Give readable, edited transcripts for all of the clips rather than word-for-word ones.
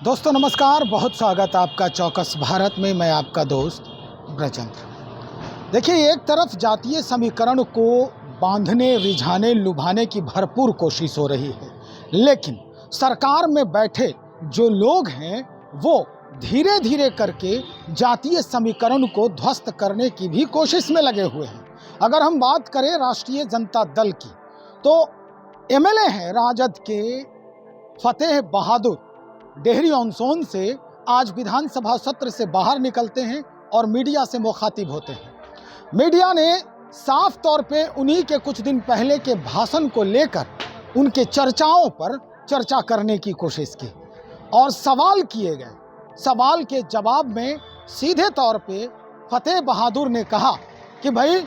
दोस्तों नमस्कार, बहुत स्वागत आपका चौकस भारत में। मैं आपका दोस्त ब्रजेंद्र। देखिए, एक तरफ जातीय समीकरण को बांधने, रिझाने, लुभाने की भरपूर कोशिश हो रही है, लेकिन सरकार में बैठे जो लोग हैं वो धीरे धीरे करके जातीय समीकरण को ध्वस्त करने की भी कोशिश में लगे हुए हैं। अगर हम बात करें राष्ट्रीय जनता दल की, तो एमएलए हैं राजद के फतेह बहादुर डेहरी ऑन सोन से आज विधानसभा सत्र से बाहर निकलते हैं और मीडिया से मुखातिब होते हैं। मीडिया ने साफ तौर पे उन्हीं के कुछ दिन पहले के भाषण को लेकर उनके चर्चाओं पर चर्चा करने की कोशिश की और सवाल किए गए। सवाल के जवाब में सीधे तौर पे फतेह बहादुर ने कहा कि भाई,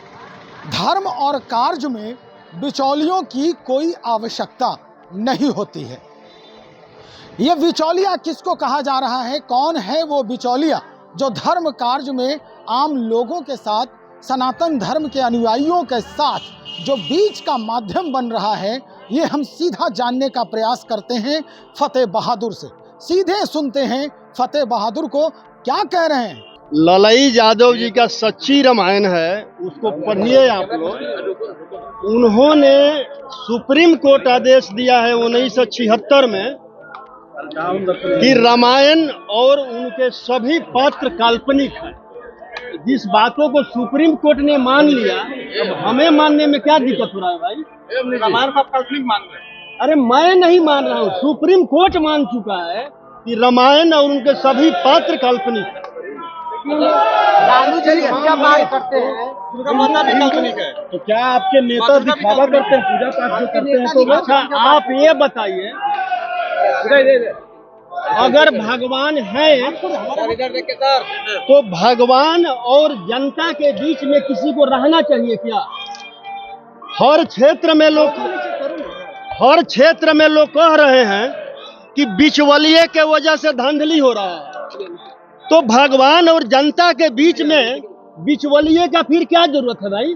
धर्म और कार्य में बिचौलियों की कोई आवश्यकता नहीं होती है। ये बिचौलिया किसको कहा जा रहा है? कौन है वो बिचौलिया जो धर्म कार्य में आम लोगों के साथ, सनातन धर्म के अनुयायियों के साथ जो बीच का माध्यम बन रहा है? ये हम सीधा जानने का प्रयास करते हैं फतेह बहादुर से। सीधे सुनते हैं फतेह बहादुर को क्या कह रहे हैं। ललई यादव जी का सच्ची रामायण है, उसको पढ़िए आप लोग। उन्होंने सुप्रीम कोर्ट आदेश दिया है 1976 में कि रामायण और उनके सभी पात्र काल्पनिक हैं। जिस बातों को सुप्रीम कोर्ट ने मान लिया, अब हमें मानने में क्या दिक्कत हो रहा है भाई? रामायण को आप काल्पनिक मान रहे हैं? अरे मैं नहीं मान रहा हूँ, सुप्रीम कोर्ट मान चुका है कि रामायण और उनके सभी पात्र काल्पनिक हैं। लालू जी पूजा पाठ करते हैं, दुर्गा माता भी काल्पनिक है, तो क्या आपके नेता दिखावा करते हैं, पूजा पाठ जो करते हैं? तो अच्छा आप ये बताइए, अगर भगवान है तो भगवान और जनता के बीच में किसी को रहना चाहिए क्या? हर क्षेत्र में लोग कह रहे हैं कि बिचौलिए के वजह से धांधली हो रहा है, तो भगवान और जनता के बीच में बिचौलिए का फिर क्या जरूरत है भाई?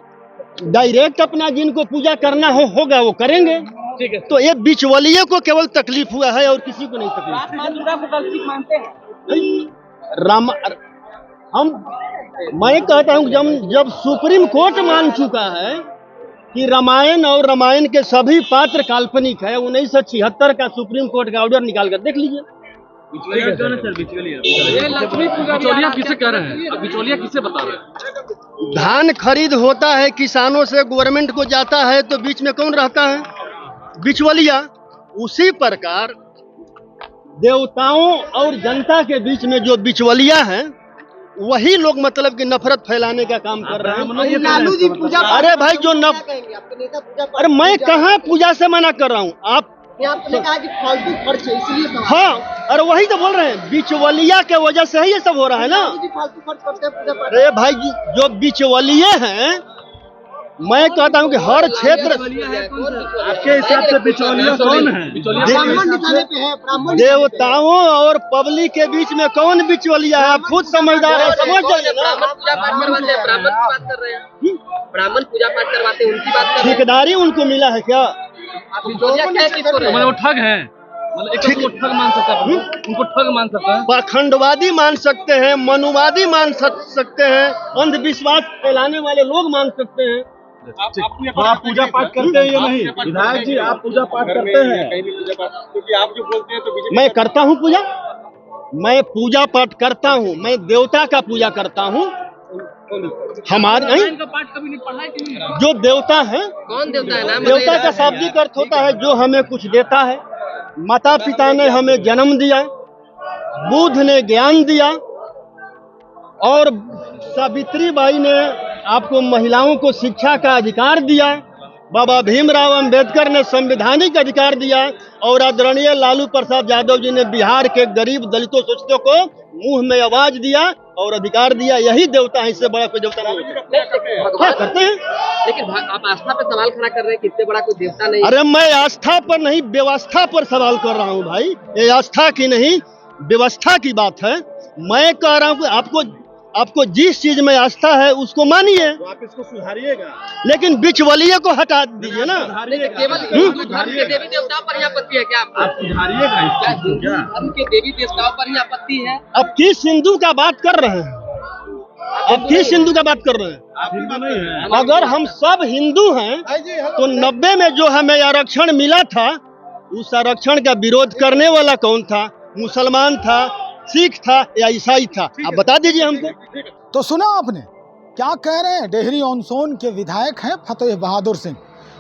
डायरेक्ट अपना जिनको पूजा करना होगा वो करेंगे। ठीक है, तो ये बिचौलिए को केवल तकलीफ हुआ है और किसी को नहीं तकलीफ। माँ दुर्गा को काल्पनिक मानते हैं? मैं कहता हूँ जब सुप्रीम कोर्ट मान चुका है कि रामायण और रामायण के सभी पात्र काल्पनिक है, 1976 का सुप्रीम कोर्ट का ऑर्डर निकाल कर देख लीजिए। बिचौलिया किसे कह रहे हैं? अब बिचौलिया किसे बता रहे हैं? धान खरीद होता है किसानों से, गवर्नमेंट को जाता है, तो बीच में कौन रहता है? बिचौलिया। उसी प्रकार देवताओं और जनता के बीच में जो बिचौलिया हैं, वही लोग मतलब कि नफरत फैलाने का काम कर रहे हैं। लालू जी पूजा, अरे भाई जो अरे मैं कहाँ पूजा से मना कर रहा हूँ? आपने कहा कि फालतू खर्च है, इसलिए हाँ, अरे वही तो बोल रहे हैं, बिचौलिया के वजह से ही ये सब हो रहा है ना। फालतू खर्च करते हैं पूजा पाठ। अरे भाई जो बिचौलिए हैं, मैं कहता हूँ कि हर क्षेत्र, आपके हिसाब से बिचौलिया कौन है? ब्राह्मण निशाने पे है, ब्राह्मण देवताओं और पब्लिक के बीच में कौन बिचौलिया है? आप खुद समझदार है, समझ जाइए ना। पूजा पाठ करवाते हैं, ब्राह्मण की बात कर रहे हैं। ब्राह्मण पूजा पाठ करवाते हैं, उनकी बात कर रहे हैं। ठेकेदारी उनको मिला है क्या? बिचौलिया क्या किसको रहे हैं? मतलब वो ठग है, मतलब एक को ठग मान सकता है, उनको ठग मान सकता है, पाखंडवादी मान सकते हैं, मनुवादी मान सकते हैं, अंधविश्वास फैलाने वाले लोग मान सकते हैं। तो आप पूजा पाठ करते हैं या नहीं? विधायक जी, आप पूजा पाठ करते हैं? क्योंकि आप जो बोलते हैं तो मैं करता हूँ पूजा, मैं पूजा पाठ करता हूँ, मैं देवता का पूजा करता हूँ। हमारे नहीं, पाठ कभी नहीं पढ़ा है कि नहीं? जो देवता है, कौन देवता है? नाम देवता का शाब्दिक अर्थ होता है जो हमें कुछ देता है। माता पिता ने हमें जन्म दिया, बुद्ध ने ज्ञान दिया, और सावित्री बाई ने आपको महिलाओं को शिक्षा का अधिकार दिया, बाबा भीमराव अंबेडकर ने संवैधानिक अधिकार दिया, और आदरणीय लालू प्रसाद यादव जी ने बिहार के गरीब दलितों शोषितों को मुंह में आवाज दिया और अधिकार दिया। यही देवता है, इससे बड़ा कोई देवता नहीं होता। हाँ, करते हैं। लेकिन आप आस्था पे सवाल खड़ा कर रहे हैं कि इससे बड़ा कोई देवता नहीं। अरे मैं आस्था पर नहीं, व्यवस्था पर सवाल कर रहा हूँ भाई। ये आस्था की नहीं, व्यवस्था की बात है। मैं कह रहा हूँ कि आपको आपको जिस चीज में आस्था है उसको मानिए, तो आप इसको सुधारिएगा, लेकिन बिचवलिए को हटा दीजिए ना। सुधारिएगा, केवल हिंदू धर्म के देवी देवताओं पर ही आपत्ति है क्या आपको? आप सुधारिएगा इस क्या चीज को हिंदू क्या? धर्म के देवी देवताओं पर ही आपत्ति है? अब किस हिंदू का बात कर रहे हैं? अब किस हिंदू का बात कर रहे हैं? आप हिंदू नहीं है? अगर हम सब हिंदू हैं तो 90 में जो हमें आरक्षण मिला था, उस आरक्षण का विरोध करने वाला कौन था? मुसलमान था, सिख था या ईसाई था? आप बता दीजिए हमको। तो सुना आपने क्या कह रहे हैं? डेहरी ऑन सोन के विधायक हैं फतेह बहादुर सिंह।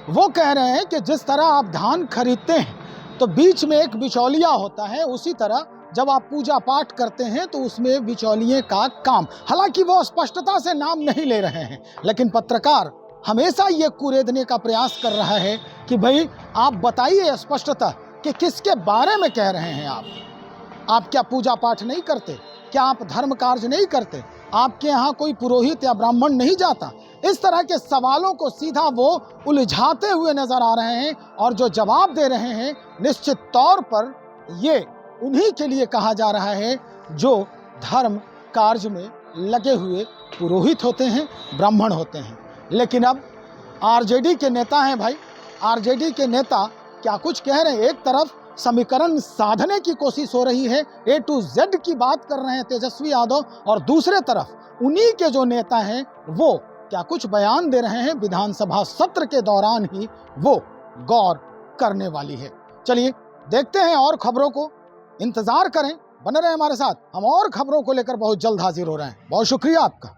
वो कह रहे हैं कि जिस तरह आप धान खरीदते हैं तो बीच में एक बिचौलिया होता है, उसी तरह जब आप पूजा पाठ करते हैं तो उसमें बिचौलिए का काम। हालांकि वो स्पष्टता से नाम नहीं ले रहे हैं, लेकिन पत्रकार हमेशा ये कुरेदने का प्रयास कर रहा है कि भाई आप बताइए स्पष्टता कि किसके बारे में कह रहे हैं आप क्या पूजा पाठ नहीं करते? क्या आप धर्म कार्य नहीं करते? आपके यहाँ कोई पुरोहित या ब्राह्मण नहीं जाता? इस तरह के सवालों को सीधा वो उलझाते हुए नजर आ रहे हैं, और जो जवाब दे रहे हैं निश्चित तौर पर ये उन्हीं के लिए कहा जा रहा है जो धर्म कार्य में लगे हुए पुरोहित होते हैं, ब्राह्मण होते हैं। लेकिन अब आरजेडी के नेता हैं भाई, आरजेडी के नेता क्या कुछ कह रहे हैं। एक तरफ समीकरण साधने की कोशिश हो रही है, A to Z की बात कर रहे हैं तेजस्वी यादव, और दूसरे तरफ उन्हीं के जो नेता हैं वो क्या कुछ बयान दे रहे हैं। विधानसभा सत्र के दौरान ही वो गौर करने वाली है। चलिए देखते हैं और खबरों को, इंतजार करें, बने रहे हमारे साथ। हम और खबरों को लेकर बहुत जल्द हाजिर हो रहे हैं। बहुत शुक्रिया आपका।